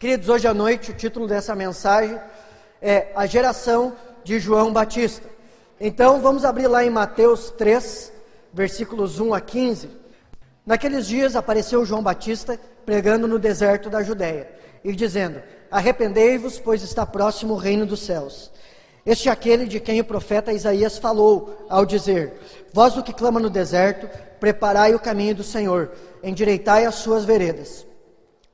Queridos, hoje à noite o título dessa mensagem é A Geração de João Batista. Então vamos abrir lá em Mateus 3, versículos 1 a 15. Naqueles dias apareceu João Batista pregando no deserto da Judéia e dizendo: arrependei-vos, pois está próximo o reino dos céus. Este é aquele de quem o profeta Isaías falou ao dizer: vós o que clama no deserto, preparai o caminho do Senhor, endireitai as suas veredas.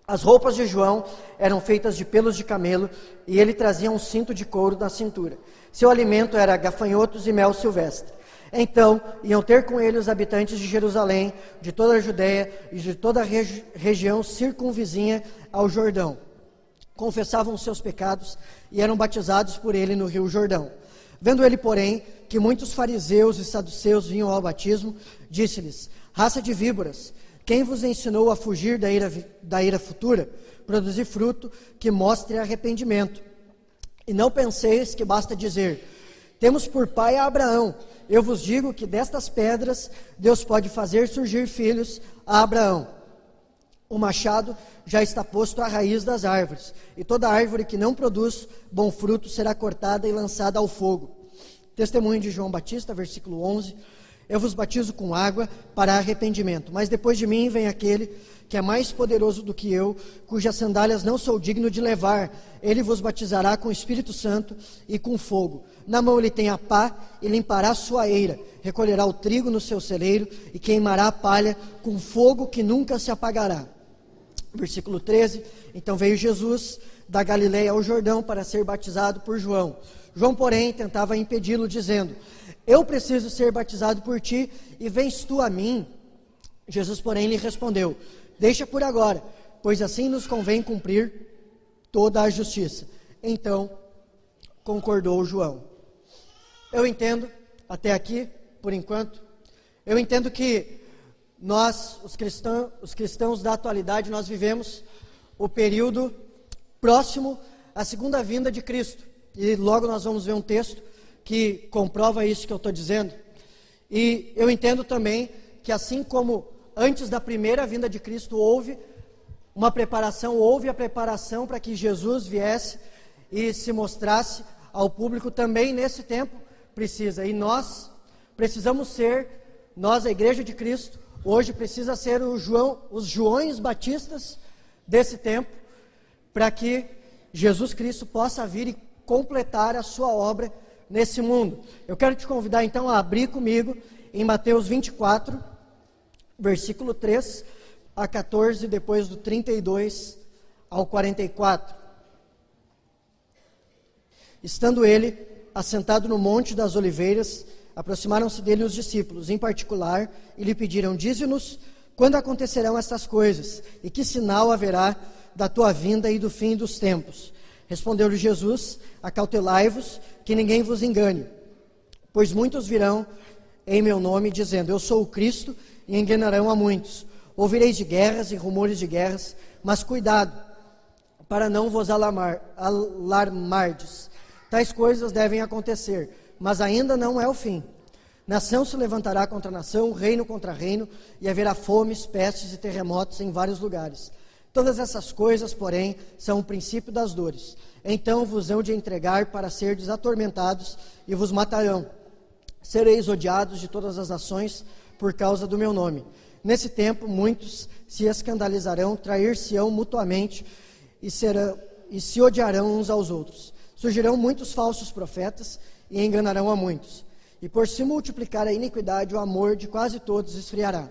As roupas de João eram feitas de pelos de camelo e ele trazia um cinto de couro na cintura. Seu alimento era gafanhotos e mel silvestre. Então iam ter com ele os habitantes de Jerusalém, de toda a Judéia e de toda a região circunvizinha ao Jordão. Confessavam os seus pecados e eram batizados por ele no rio Jordão. Vendo ele, porém, que muitos fariseus e saduceus vinham ao batismo, disse-lhes: raça de víboras, quem vos ensinou a fugir da ira futura? Produzir fruto que mostre arrependimento. E não penseis que basta dizer: temos por pai a Abraão. Eu vos digo que destas pedras Deus pode fazer surgir filhos a Abraão. O machado já está posto à raiz das árvores, e toda árvore que não produz bom fruto será cortada e lançada ao fogo. Testemunho de João Batista, versículo 11. Eu vos batizo com água para arrependimento, mas depois de mim vem aquele que é mais poderoso do que eu, cujas sandálias não sou digno de levar. Ele vos batizará com o Espírito Santo e com fogo. Na mão ele tem a pá e limpará a sua eira, recolherá o trigo no seu celeiro e queimará a palha com fogo que nunca se apagará. Versículo 13, então veio Jesus da Galileia ao Jordão para ser batizado por João. João, porém, tentava impedi-lo, dizendo: eu preciso ser batizado por ti, e vens tu a mim? Jesus, porém, lhe respondeu: deixa por agora, pois assim nos convém cumprir toda a justiça. Então, concordou João. Eu entendo, até aqui, por enquanto, eu entendo que nós, os cristãos da atualidade, nós vivemos o período próximo à segunda vinda de Cristo. E logo nós vamos ver um texto que comprova isso que eu estou dizendo. E eu entendo também que assim como antes da primeira vinda de Cristo houve a preparação para que Jesus viesse e se mostrasse ao público, também nesse tempo precisa. E nós precisamos ser, a Igreja de Cristo, hoje precisa ser os Joões Batistas desse tempo, para que Jesus Cristo possa vir e completar a sua obra nesse mundo. Eu quero te convidar então a abrir comigo em Mateus 24, versículo 3 a 14, depois do 32 ao 44. Estando ele assentado no Monte das Oliveiras, aproximaram-se dele os discípulos, em particular, e lhe pediram: dize-nos quando acontecerão estas coisas, e que sinal haverá da tua vinda e do fim dos tempos. Respondeu-lhe Jesus: acautelai-vos, que ninguém vos engane, pois muitos virão em meu nome, dizendo: eu sou o Cristo, e enganarão a muitos. Ouvireis de guerras e rumores de guerras, mas cuidado, para não vos alarmardes. Tais coisas devem acontecer, mas ainda não é o fim. Nação se levantará contra nação, reino contra reino, e haverá fomes, pestes e terremotos em vários lugares. Todas essas coisas, porém, são o princípio das dores. Então vos hão de entregar para serdes atormentados e vos matarão. Sereis odiados de todas as nações por causa do meu nome. Nesse tempo, muitos se escandalizarão, trair-se-ão mutuamente e se odiarão uns aos outros. Surgirão muitos falsos profetas e enganarão a muitos. E por se multiplicar a iniquidade, o amor de quase todos esfriará.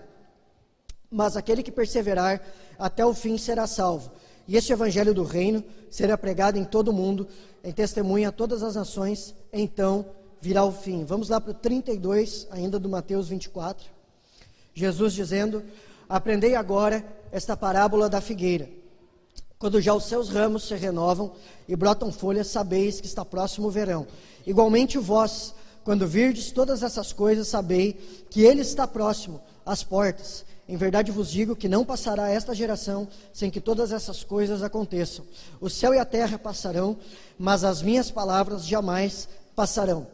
Mas aquele que perseverar até o fim será salvo. E este evangelho do reino será pregado em todo o mundo, em testemunha a todas as nações, então virá o fim. Vamos lá para o 32, ainda do Mateus 24. Jesus dizendo: aprendei agora esta parábola da figueira. Quando já os seus ramos se renovam e brotam folhas, sabeis que está próximo o verão. Igualmente vós, quando virdes todas essas coisas, sabei que ele está próximo às portas. Em verdade vos digo que não passará esta geração sem que todas essas coisas aconteçam. O céu e a terra passarão, mas as minhas palavras jamais passarão.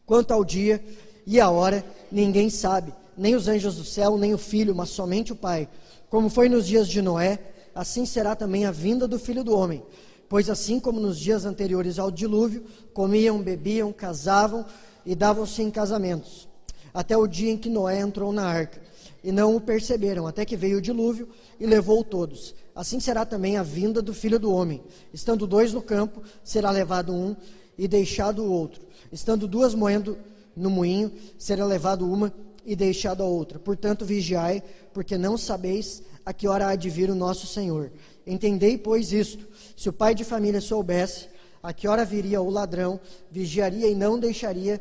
Quanto ao dia e a hora, ninguém sabe, nem os anjos do céu, nem o Filho, mas somente o Pai. Como foi nos dias de Noé, assim será também a vinda do Filho do Homem. Pois assim como nos dias anteriores ao dilúvio, comiam, bebiam, casavam e davam-se em casamentos, até o dia em que Noé entrou na arca, e não o perceberam, até que veio o dilúvio e levou todos. Assim será também a vinda do Filho do Homem. Estando 2 no campo, será levado um e deixado o outro. Estando 2 moendo no moinho, será levado uma e deixado a outra. Portanto, vigiai, porque não sabeis a que hora há de vir o nosso Senhor. Entendei, pois, isto: se o pai de família soubesse a que hora viria o ladrão, vigiaria e não deixaria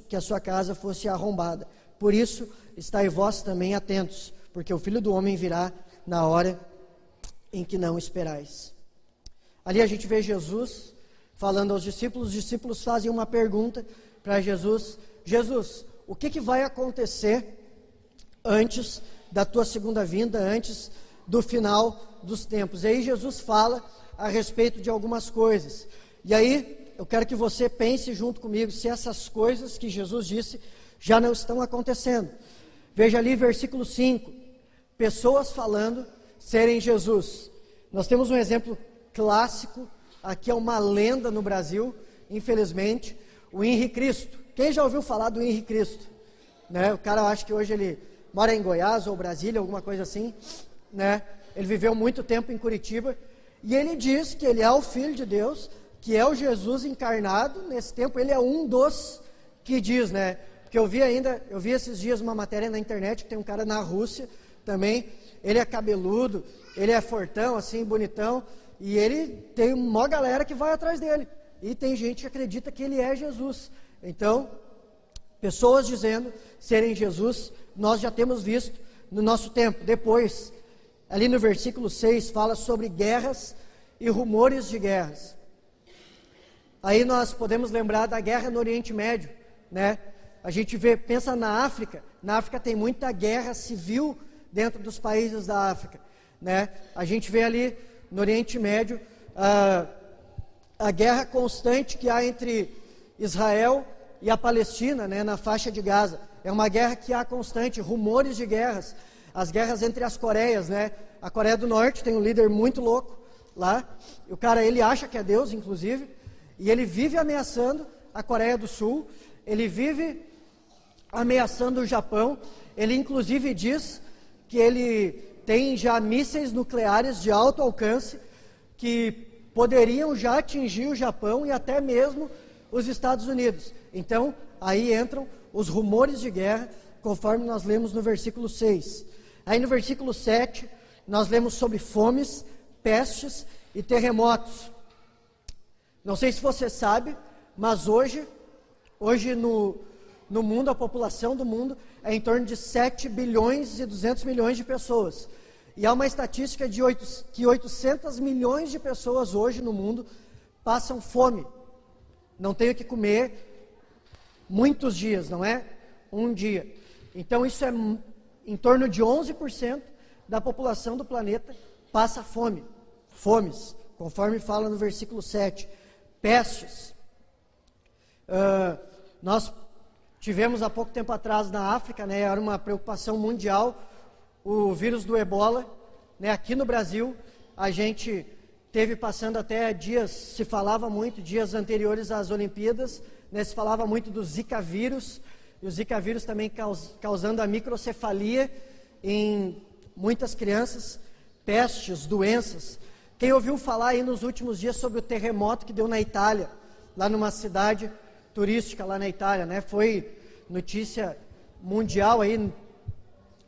que a sua casa fosse arrombada. Por isso, estai vós também atentos, porque o Filho do Homem virá na hora em que não esperais. Ali a gente vê Jesus falando aos discípulos. Os discípulos fazem uma pergunta para Jesus: Jesus, o que vai acontecer antes da tua segunda vinda, antes do final dos tempos? E aí Jesus fala a respeito de algumas coisas. E aí eu quero que você pense junto comigo se essas coisas que Jesus disse já não estão acontecendo. Veja ali versículo 5, pessoas falando serem Jesus. Nós temos um exemplo clássico, aqui é uma lenda no Brasil, infelizmente, o Henrique Cristo. Quem já ouviu falar do Henrique Cristo? Né? O cara, eu acho que hoje ele mora em Goiás ou Brasília, alguma coisa assim, né? Ele viveu muito tempo em Curitiba, e ele diz que ele é o Filho de Deus, que é o Jesus encarnado. Nesse tempo ele é um dos que diz, né? Porque eu vi esses dias uma matéria na internet, que tem um cara na Rússia também, ele é cabeludo, ele é fortão, assim, bonitão, e ele tem uma galera que vai atrás dele, e tem gente que acredita que ele é Jesus. Então, pessoas dizendo serem Jesus, nós já temos visto no nosso tempo. Depois, ali no versículo 6, fala sobre guerras e rumores de guerras. Aí nós podemos lembrar da guerra no Oriente Médio, né? A gente pensa na África tem muita guerra civil dentro dos países da África, né? A gente vê ali no Oriente Médio a guerra constante que há entre Israel e a Palestina, né, na faixa de Gaza. É uma guerra que há constante, rumores de guerras, as guerras entre as Coreias, né? A Coreia do Norte tem um líder muito louco lá, o cara, ele acha que é Deus, inclusive, e ele vive ameaçando a Coreia do Sul, ele vive ameaçando o Japão. Ele inclusive diz que ele tem já mísseis nucleares de alto alcance que poderiam já atingir o Japão e até mesmo os Estados Unidos. Então, aí entram os rumores de guerra, conforme nós lemos no versículo 6. Aí no versículo 7, nós lemos sobre fomes, pestes e terremotos. Não sei se você sabe, mas hoje no mundo, a população do mundo é em torno de 7 bilhões e 200 milhões de pessoas. E há uma estatística que 800 milhões de pessoas hoje no mundo passam fome. Não tem o que comer muitos dias, não é? Um dia. Então isso é em torno de 11% da população do planeta passa fome. Fomes, conforme fala no versículo 7. Pestes. Nós tivemos há pouco tempo atrás na África, né, era uma preocupação mundial, o vírus do Ebola, né, aqui no Brasil, a gente teve passando até dias, se falava muito, dias anteriores às Olimpíadas, né, se falava muito do Zika vírus, e o Zika vírus também causando a microcefalia em muitas crianças, pestes, doenças. Quem ouviu falar aí nos últimos dias sobre o terremoto que deu na Itália, lá numa cidade turística lá na Itália, né? Foi notícia mundial aí,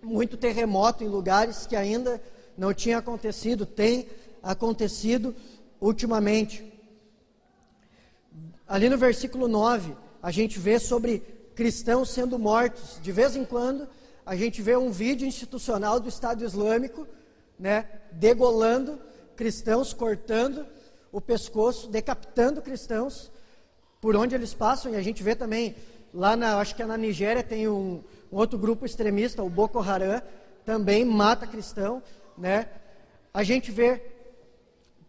muito terremoto em lugares que ainda não tinha acontecido, tem acontecido ultimamente. Ali no versículo 9, a gente vê sobre cristãos sendo mortos. De vez em quando, a gente vê um vídeo institucional do Estado Islâmico, né, degolando cristãos, cortando o pescoço, decapitando cristãos por onde eles passam. E a gente vê também lá acho que é na Nigéria, tem um outro grupo extremista, o Boko Haram, também mata cristão, né? A gente vê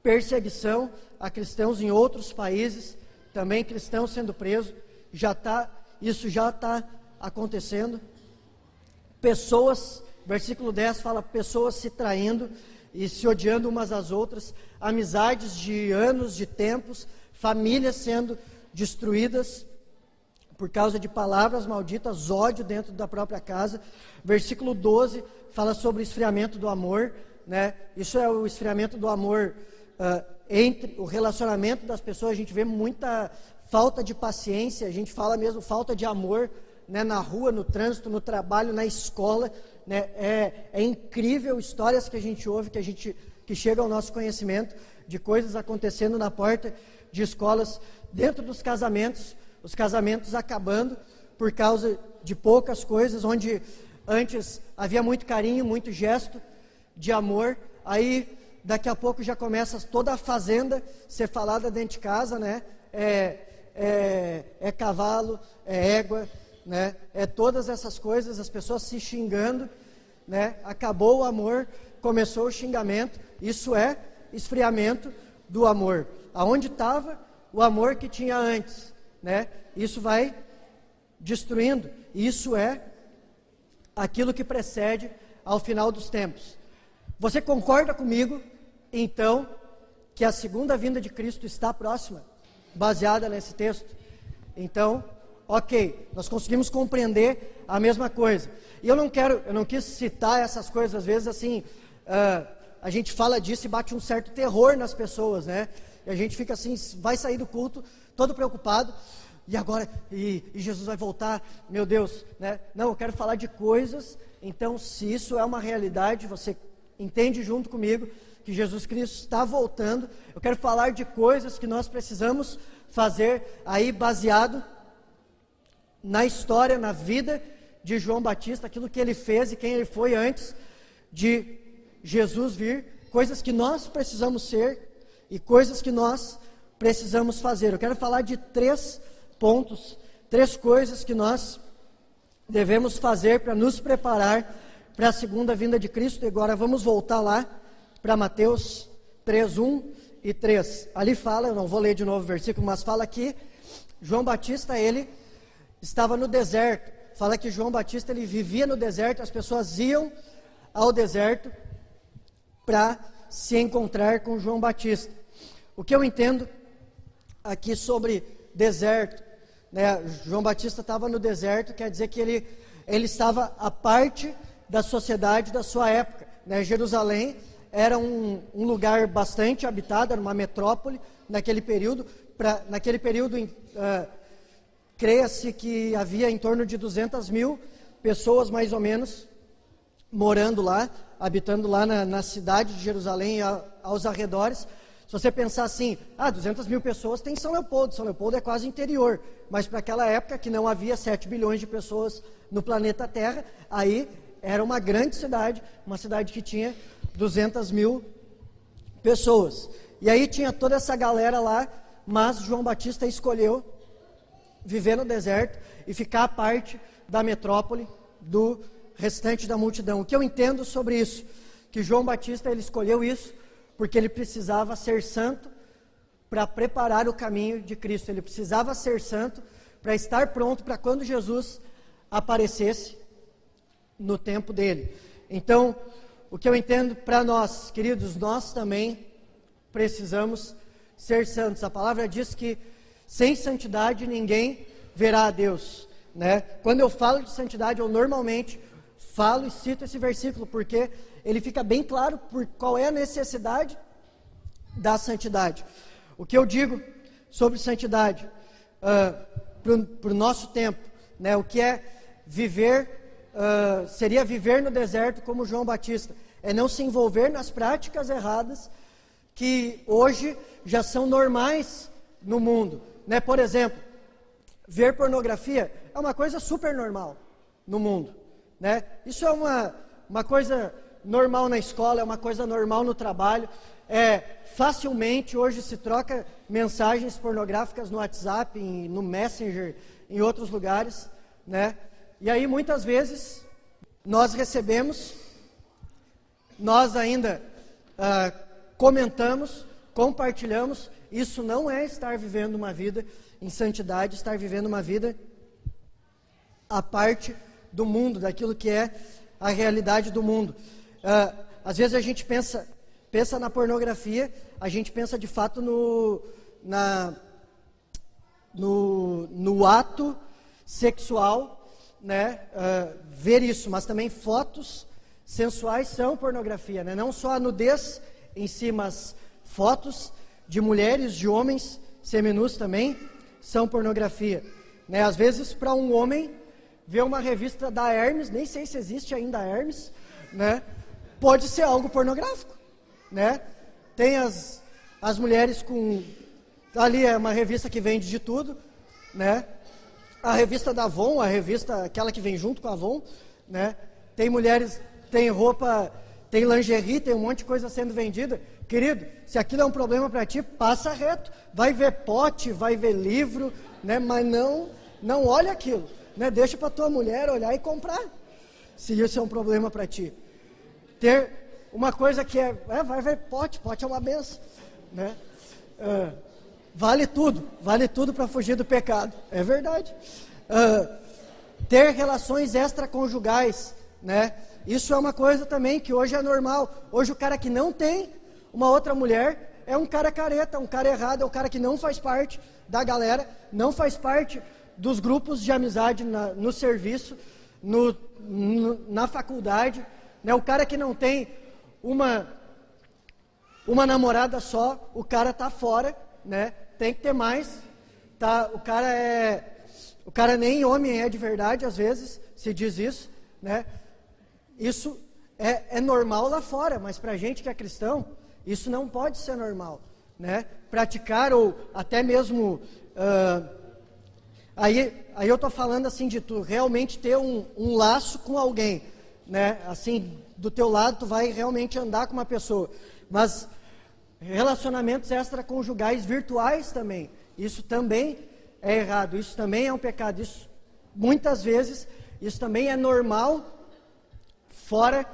perseguição a cristãos em outros países, também cristãos sendo presos, isso já está acontecendo. Pessoas, versículo 10 fala, pessoas se traindo e se odiando umas às outras, amizades de anos, de tempos, famílias sendo destruídas por causa de palavras malditas, ódio dentro da própria casa. Versículo 12 fala sobre o esfriamento do amor, né? Isso é o esfriamento do amor entre o relacionamento das pessoas. A gente vê muita falta de paciência, a gente fala mesmo falta de amor, né? Na rua, no trânsito, no trabalho, na escola, né? É incrível histórias que a gente ouve, que chega ao nosso conhecimento, de coisas acontecendo na porta de escolas, dentro dos casamentos, os casamentos acabando por causa de poucas coisas, onde antes havia muito carinho, muito gesto de amor, aí daqui a pouco já começa toda a fazenda ser falada dentro de casa, né? É cavalo, é égua, né? É todas essas coisas, as pessoas se xingando, né? Acabou o amor, começou o xingamento. Isso é esfriamento do amor. Aonde estava o amor que tinha antes, né? Isso vai destruindo. Isso é aquilo que precede ao final dos tempos. Você concorda comigo, então, que a segunda vinda de Cristo está próxima, baseada nesse texto? Então, ok, nós conseguimos compreender a mesma coisa. E eu não quis citar essas coisas, às vezes assim, a gente fala disso e bate um certo terror nas pessoas, né? E a gente fica assim, vai sair do culto, todo preocupado, e agora, e Jesus vai voltar, meu Deus, né? Não, eu quero falar de coisas, então se isso é uma realidade, você entende junto comigo que Jesus Cristo está voltando. Eu quero falar de coisas que nós precisamos fazer aí baseado na história, na vida de João Batista, aquilo que ele fez e quem ele foi antes de Jesus vir, coisas que nós precisamos ser e coisas que nós precisamos fazer. Eu quero falar de 3 pontos, 3 coisas que nós devemos fazer para nos preparar para a segunda vinda de Cristo. E agora vamos voltar lá para Mateus 3, 1 e 3. Ali fala, eu não vou ler de novo o versículo, mas fala que João Batista, ele estava no deserto. Fala que João Batista, ele vivia no deserto, as pessoas iam ao deserto para se encontrar com João Batista. O que eu entendo aqui sobre deserto, né? João Batista estava no deserto, quer dizer que ele estava à parte da sociedade da sua época, né? Jerusalém era um lugar bastante habitado, era uma metrópole naquele período. Creia-se que havia em torno de 200 mil pessoas, mais ou menos, morando lá, habitando lá na cidade de Jerusalém e aos arredores. Se você pensar assim, 200 mil pessoas tem São Leopoldo é quase interior, mas para aquela época que não havia 7 bilhões de pessoas no planeta Terra, aí era uma grande cidade, uma cidade que tinha 200 mil pessoas. E aí tinha toda essa galera lá, mas João Batista escolheu viver no deserto e ficar à parte da metrópole, do restante da multidão. O que eu entendo sobre isso? Que João Batista, ele escolheu isso porque ele precisava ser santo para preparar o caminho de Cristo. Ele precisava ser santo para estar pronto para quando Jesus aparecesse no tempo dele. Então, o que eu entendo para nós, queridos, nós também precisamos ser santos. A palavra diz que sem santidade ninguém verá a Deus, né? Quando eu falo de santidade, eu normalmente falo e cito esse versículo, porque ele fica bem claro por qual é a necessidade da santidade. O que eu digo sobre santidade para o nosso tempo, né? O que é viver, seria viver no deserto como João Batista, é não se envolver nas práticas erradas que hoje já são normais no mundo, né? Por exemplo, ver pornografia é uma coisa super normal no mundo, né? Isso é uma coisa normal na escola, é uma coisa normal no trabalho. Facilmente hoje se troca mensagens pornográficas no WhatsApp, no Messenger, em outros lugares, né? E aí muitas vezes nós recebemos, nós ainda comentamos, compartilhamos. Isso não é estar vivendo uma vida em santidade, estar vivendo uma vida à parte do mundo, daquilo que é a realidade do mundo. Às vezes a gente pensa pensa na pornografia, a gente pensa de fato no ato sexual, né? Ver isso, mas também fotos sensuais são pornografia, né? Não só a nudez em si, mas fotos de mulheres, de homens seminus também são pornografia, né? Às vezes para um homem ver uma revista da Hermes, nem sei se existe ainda a Hermes, né? Pode ser algo pornográfico, né? Tem as mulheres com... Ali é uma revista que vende de tudo, né? A revista da Avon, a revista, aquela que vem junto com a Avon, né? Tem mulheres, tem roupa, tem lingerie, tem um monte de coisa sendo vendida. Querido, se aquilo é um problema para ti, passa reto. Vai ver pote, vai ver livro, né? Mas não olha aquilo, né? Deixa para tua mulher olhar e comprar, se isso é um problema para ti. Ter uma coisa que vai ver pote é uma benção, né? Vale tudo para fugir do pecado, é verdade. Ter relações extraconjugais, né? Isso é uma coisa também que hoje é normal. Hoje o cara que não tem uma outra mulher é um cara careta, um cara errado, é um cara que não faz parte da galera, não faz parte dos grupos de amizade no serviço, na faculdade, né? O cara que não tem uma namorada só, o cara tá fora, né? Tem que ter mais, tá? O cara nem homem é de verdade, às vezes se diz isso, né? Isso é normal lá fora, mas pra gente que é cristão, isso não pode ser normal, né? Praticar ou até mesmo aí eu tô falando assim de tu realmente ter um laço com alguém, né? Assim, do teu lado tu vai realmente andar com uma pessoa, mas relacionamentos extraconjugais virtuais também, isso também é errado, isso também é um pecado, isso muitas vezes, isso também é normal fora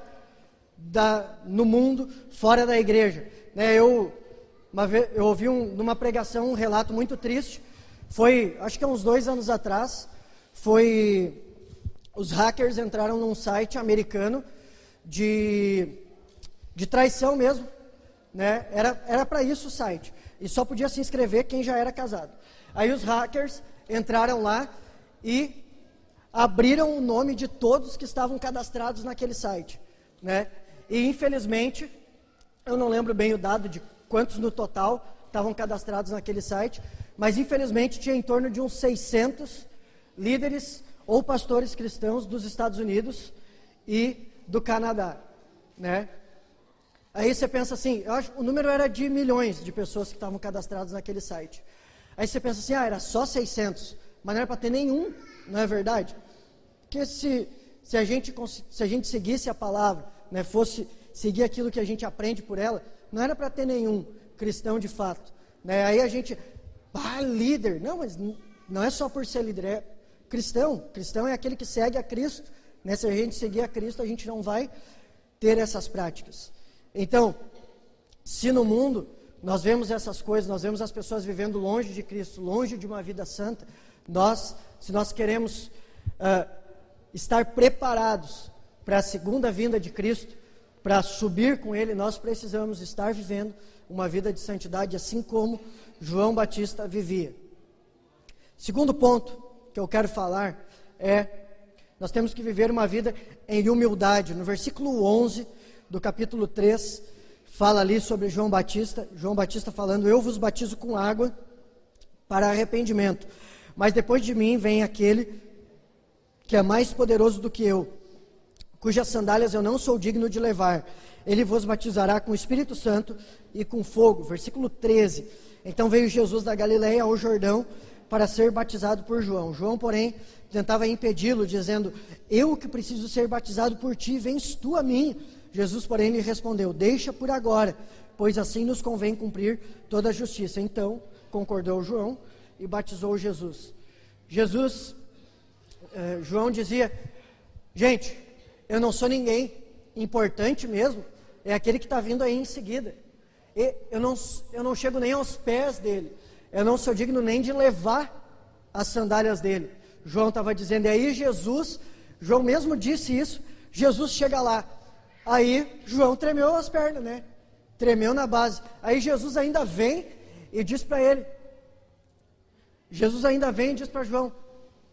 no mundo, fora da igreja, né? Eu ouvi numa pregação um relato muito triste, foi, acho que há uns 2 anos atrás, os hackers entraram num site americano de traição mesmo, né? Era para isso o site, e só podia se inscrever quem já era casado. Aí os hackers entraram lá e abriram o nome de todos que estavam cadastrados naquele site, né? E infelizmente, eu não lembro bem o dado de quantos no total estavam cadastrados naquele site, mas infelizmente tinha em torno de uns 600 líderes ou pastores cristãos dos Estados Unidos e do Canadá, né? Aí você pensa assim, eu acho o número era de milhões de pessoas que estavam cadastradas naquele site. Aí você pensa assim, era só 600, mas não era para ter nenhum, não é verdade? Porque se a gente seguisse a palavra, né, fosse seguir aquilo que a gente aprende por ela, não era para ter nenhum cristão de fato, né? Aí a gente, líder, não, mas não é só por ser líder, é cristão é aquele que segue a Cristo, né? Se a gente seguir a Cristo, a gente não vai ter essas práticas. Então, se no mundo nós vemos essas coisas, nós vemos as pessoas vivendo longe de Cristo, longe de uma vida santa, se nós queremos estar preparados para a segunda vinda de Cristo, para subir com Ele, nós precisamos estar vivendo uma vida de santidade, assim como João Batista vivia. Segundo ponto que eu quero falar nós temos que viver uma vida em humildade. No versículo 11 do capítulo 3, fala ali sobre João Batista falando, eu vos batizo com água para arrependimento, mas depois de mim vem aquele que é mais poderoso do que eu, cujas sandálias eu não sou digno de levar, ele vos batizará com o Espírito Santo e com fogo. Versículo 13, então veio Jesus da Galileia ao Jordão para ser batizado por João. João, porém, tentava impedi-lo, dizendo, eu que preciso ser batizado por ti, vens tu a mim? Jesus, porém, lhe respondeu, deixa por agora, pois assim nos convém cumprir toda a justiça. Então, concordou João e batizou Jesus. João dizia, gente, eu não sou ninguém, importante mesmo é aquele que está vindo aí em seguida. Eu não chego nem aos pés dele, eu não sou digno nem de levar as sandálias dele. João estava dizendo, e aí João mesmo disse isso, Jesus chega lá. Aí João tremeu as pernas, né? Tremeu na base. Aí Jesus ainda vem e diz para ele, Jesus ainda vem e diz para João,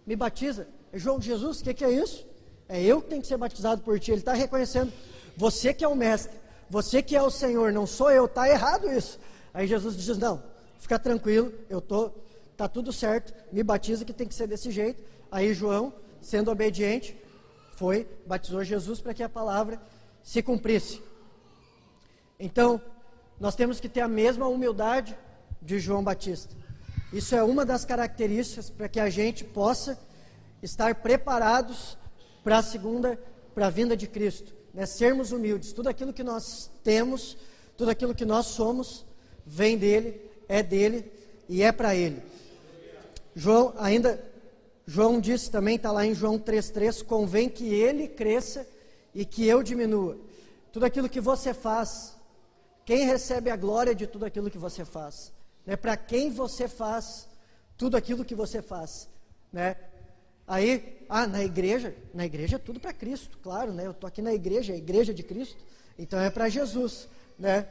me batiza. João, Jesus, o que é isso? É eu que tenho que ser batizado por ti. Ele está reconhecendo, você que é o mestre, você que é o Senhor, não sou eu, está errado isso. Aí Jesus diz, não, fica tranquilo, está tudo certo, me batiza que tem que ser desse jeito. Aí João, sendo obediente, batizou Jesus para que a palavra se cumprisse. Então, nós temos que ter a mesma humildade de João Batista. Isso é uma das características para que a gente possa estar preparados para a vinda de Cristo, né? Sermos humildes. Tudo aquilo que nós temos, tudo aquilo que nós somos, vem dele, é dele e é para ele. João disse também, está lá em João 3,3, convém que ele cresça e que eu diminua. Tudo aquilo que você faz, quem recebe a glória de tudo aquilo que você faz? Né? Para quem você faz tudo aquilo que você faz? Né? Aí, na igreja é tudo para Cristo, claro, né? Eu estou aqui na igreja, a igreja de Cristo, então é para Jesus, né?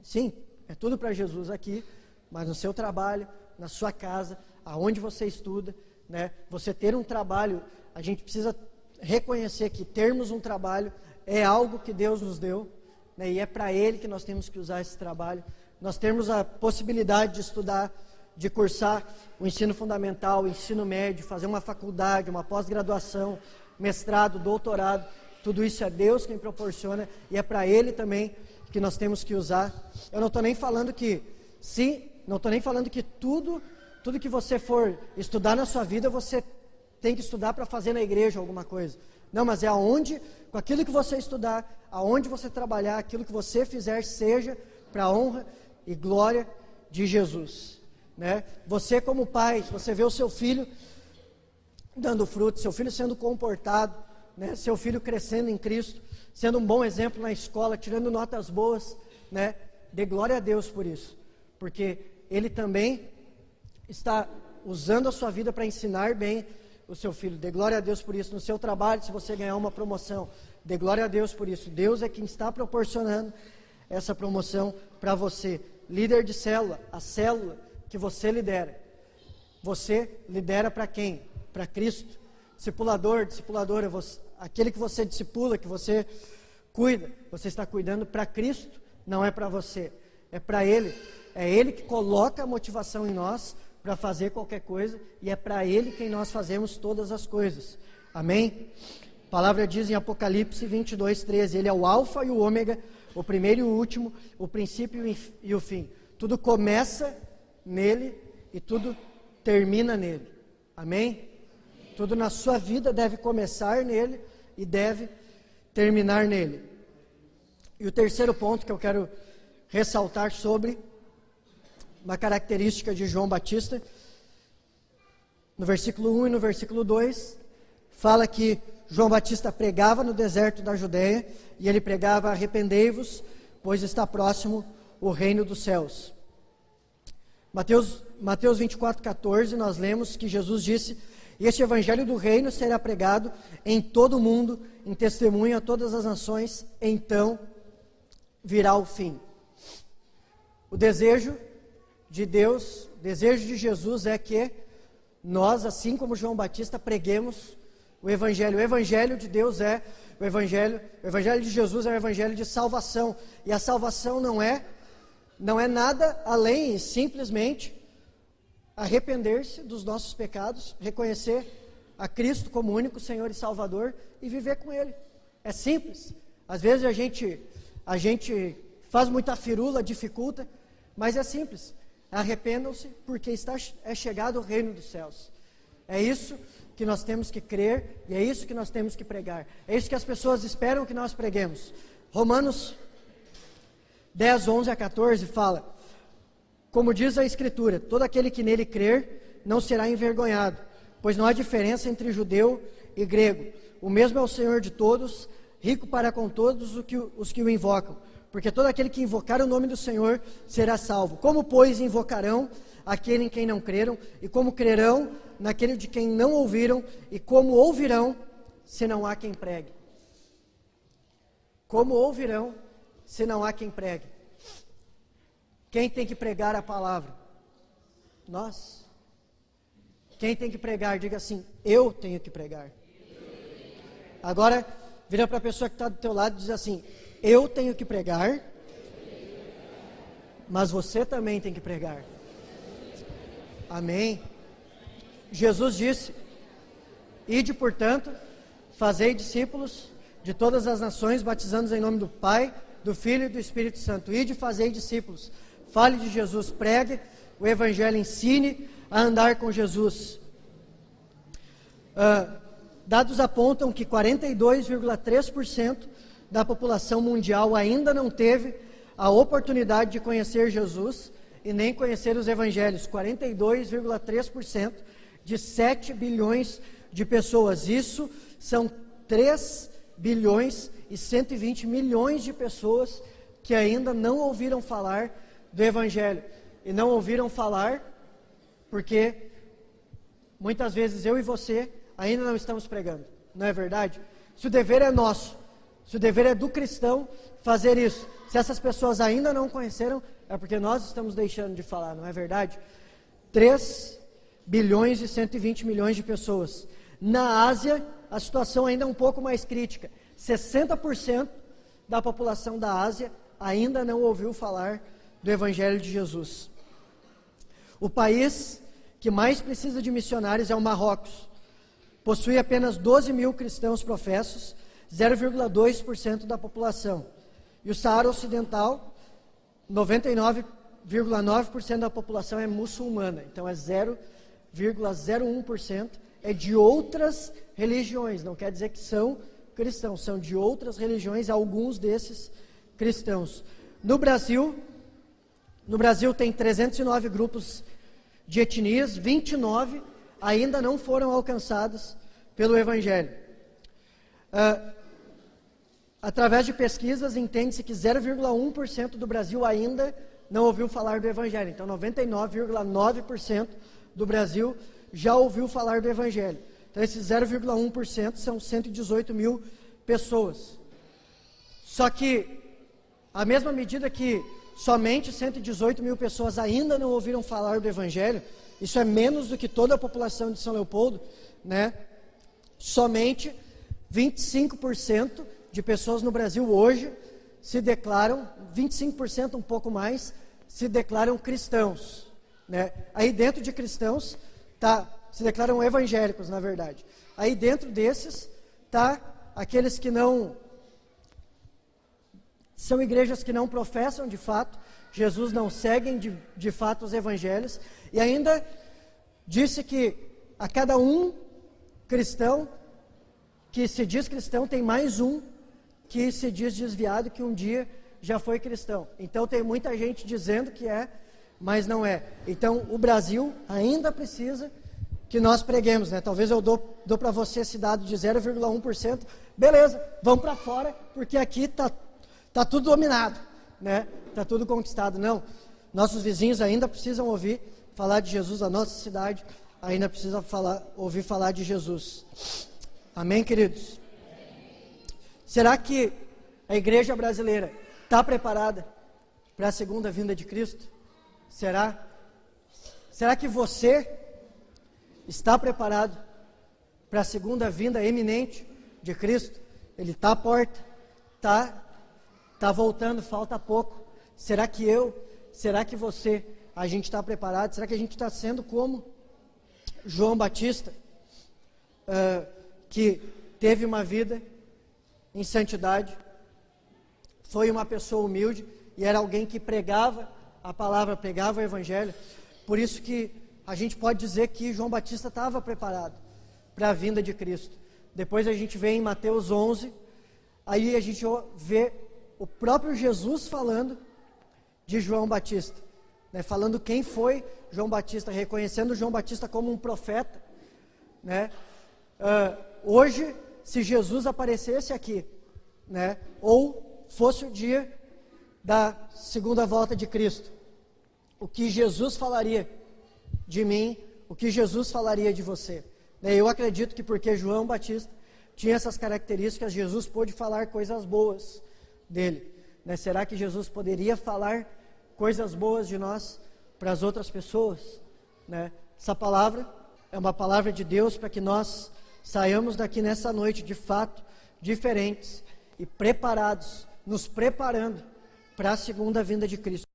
Sim, é tudo para Jesus aqui, mas no seu trabalho, na sua casa, aonde você estuda, né? Você ter um trabalho, a gente precisa reconhecer que termos um trabalho é algo que Deus nos deu, né? E é para Ele que nós temos que usar esse trabalho. Nós temos a possibilidade de estudar, de cursar o ensino fundamental, o ensino médio, fazer uma faculdade, uma pós-graduação, mestrado, doutorado, tudo isso é Deus quem proporciona e é para Ele também que nós temos que usar. Eu não estou nem falando que, tudo que você for estudar na sua vida, você tem que estudar para fazer na igreja alguma coisa. Não, mas é com aquilo que você estudar, aonde você trabalhar, aquilo que você fizer, seja para a honra e glória de Jesus. Né? Você como pai, você vê o seu filho dando fruto, seu filho sendo comportado, né? Seu filho crescendo em Cristo, sendo um bom exemplo na escola, tirando notas boas, né? Dê glória a Deus por isso, porque Ele também está usando a sua vida para ensinar bem o seu filho. Dê glória a Deus por isso. No seu trabalho, se você ganhar uma promoção, dê glória a Deus por isso. Deus é quem está proporcionando essa promoção para você. Líder de célula, a célula que você lidera para quem? Para Cristo. Discipuladora, aquele que você discipula, que você cuida, você está cuidando para Cristo, não é para você, é para Ele. É Ele que coloca a motivação em nós para fazer qualquer coisa e é para Ele quem nós fazemos todas as coisas. Amém? A palavra diz em Apocalipse 22:13, Ele é o alfa e o ômega, o primeiro e o último, o princípio e o fim. Tudo começa nele e tudo termina nele. Amém? Tudo na sua vida deve começar nele e deve terminar nele. E o terceiro ponto que eu quero ressaltar sobre uma característica de João Batista, no versículo 1 e no versículo 2, fala que João Batista pregava no deserto da Judéia e ele pregava: arrependei-vos, pois está próximo o reino dos céus. Mateus 24:14, nós lemos que Jesus disse: e este evangelho do reino será pregado em todo o mundo, em testemunho a todas as nações, então virá o fim. O desejo de Deus, o desejo de Jesus é que nós, assim como João Batista, preguemos o evangelho. O evangelho de Deus o evangelho de Jesus é o evangelho de salvação. E a salvação não é nada além, simplesmente, arrepender-se dos nossos pecados, reconhecer a Cristo como único Senhor e Salvador e viver com Ele. É simples. Às vezes a gente faz muita firula, dificulta, mas é simples. Arrependam-se, porque é chegado o reino dos céus. É isso que nós temos que crer e é isso que nós temos que pregar. É isso que as pessoas esperam que nós preguemos. Romanos 10:11-14 fala: como diz a Escritura, todo aquele que nele crer não será envergonhado, pois não há diferença entre judeu e grego. O mesmo é o Senhor de todos, rico para com todos os que o invocam. Porque todo aquele que invocar o nome do Senhor será salvo. Como, pois, invocarão aquele em quem não creram? E como crerão naquele de quem não ouviram? E como ouvirão, se não há quem pregue? Como ouvirão, se não há quem pregue? Quem tem que pregar a palavra? Nós. Quem tem que pregar? Diga assim: eu tenho que pregar. Agora, vira para a pessoa que está do teu lado e diz assim: eu tenho que pregar, mas você também tem que pregar. Amém? Jesus disse: ide, portanto, fazei discípulos de todas as nações, batizando-os em nome do Pai, do Filho e do Espírito Santo. Ide, fazei discípulos. Fale de Jesus, pregue o Evangelho, ensine a andar com Jesus. Dados apontam que 42,3% da população mundial ainda não teve a oportunidade de conhecer Jesus e nem conhecer os Evangelhos. 42,3% de 7 bilhões de pessoas. Isso são 3 bilhões e 120 milhões de pessoas que ainda não ouviram falar do Evangelho. E não ouviram falar porque muitas vezes eu e você ainda não estamos pregando. Não é verdade? Se o dever é nosso, se o dever é do cristão fazer isso, se essas pessoas ainda não conheceram, é porque nós estamos deixando de falar, não é verdade? 3 bilhões e 120 milhões de pessoas. Na Ásia, a situação ainda é um pouco mais crítica. 60% da população da Ásia ainda não ouviu falar do Evangelho de Jesus. O país que mais precisa de missionários é o Marrocos. Possui apenas 12 mil cristãos professos, 0,2% da população. E o Saara Ocidental, 99,9% da população é muçulmana. Então é 0,01% é de outras religiões. Não quer dizer que são cristãos, são de outras religiões, alguns desses cristãos. No Brasil tem 309 grupos de etnias, 29 ainda não foram alcançados pelo Evangelho. Através de pesquisas, entende-se que 0,1% do Brasil ainda não ouviu falar do Evangelho. Então, 99,9% do Brasil já ouviu falar do Evangelho. Então, esses 0,1% são 118 mil pessoas. Só que, à mesma medida que somente 118 mil pessoas ainda não ouviram falar do Evangelho, isso é menos do que toda a população de São Leopoldo, né? Somente 25% de pessoas no Brasil hoje se declaram, 25%, um pouco mais, se declaram cristãos, né? Aí dentro de cristãos, se declaram evangélicos, na verdade. Aí dentro desses, aqueles que não, são igrejas que não professam de fato Jesus, não seguem de fato os evangelhos, e ainda disse que a cada um cristão que se diz cristão, tem mais um que se diz desviado, que um dia já foi cristão. Então tem muita gente dizendo que é, mas não é. Então o Brasil ainda precisa que nós preguemos, né? Talvez eu dou para você esse dado de 0,1%, beleza, vamos para fora, porque aqui tá tudo dominado, né? Tá tudo conquistado. Não, nossos vizinhos ainda precisam ouvir falar de Jesus, a nossa cidade ainda precisa ouvir falar de Jesus. Amém, queridos? Será que a igreja brasileira está preparada para a segunda vinda de Cristo? Será? Será que você está preparado para a segunda vinda eminente de Cristo? Ele está à porta, está voltando, falta pouco. Será que será que você, a gente está preparado? Será que a gente está sendo como João Batista, que teve uma vida em santidade, foi uma pessoa humilde e era alguém que pregava a palavra, pregava o evangelho? Por isso que a gente pode dizer que João Batista estava preparado para a vinda de Cristo. Depois a gente vê em Mateus 11, aí a gente vê o próprio Jesus falando de João Batista, né, falando quem foi João Batista, reconhecendo João Batista como um profeta, né? Hoje, se Jesus aparecesse aqui, né, ou fosse o dia da segunda volta de Cristo, o que Jesus falaria de mim, o que Jesus falaria de você? Eu acredito que porque João Batista tinha essas características, Jesus pôde falar coisas boas dele, né? Será que Jesus poderia falar coisas boas de nós para as outras pessoas, né? Essa palavra é uma palavra de Deus para que nós saiamos daqui nessa noite, de fato, diferentes e preparados, nos preparando para a segunda vinda de Cristo.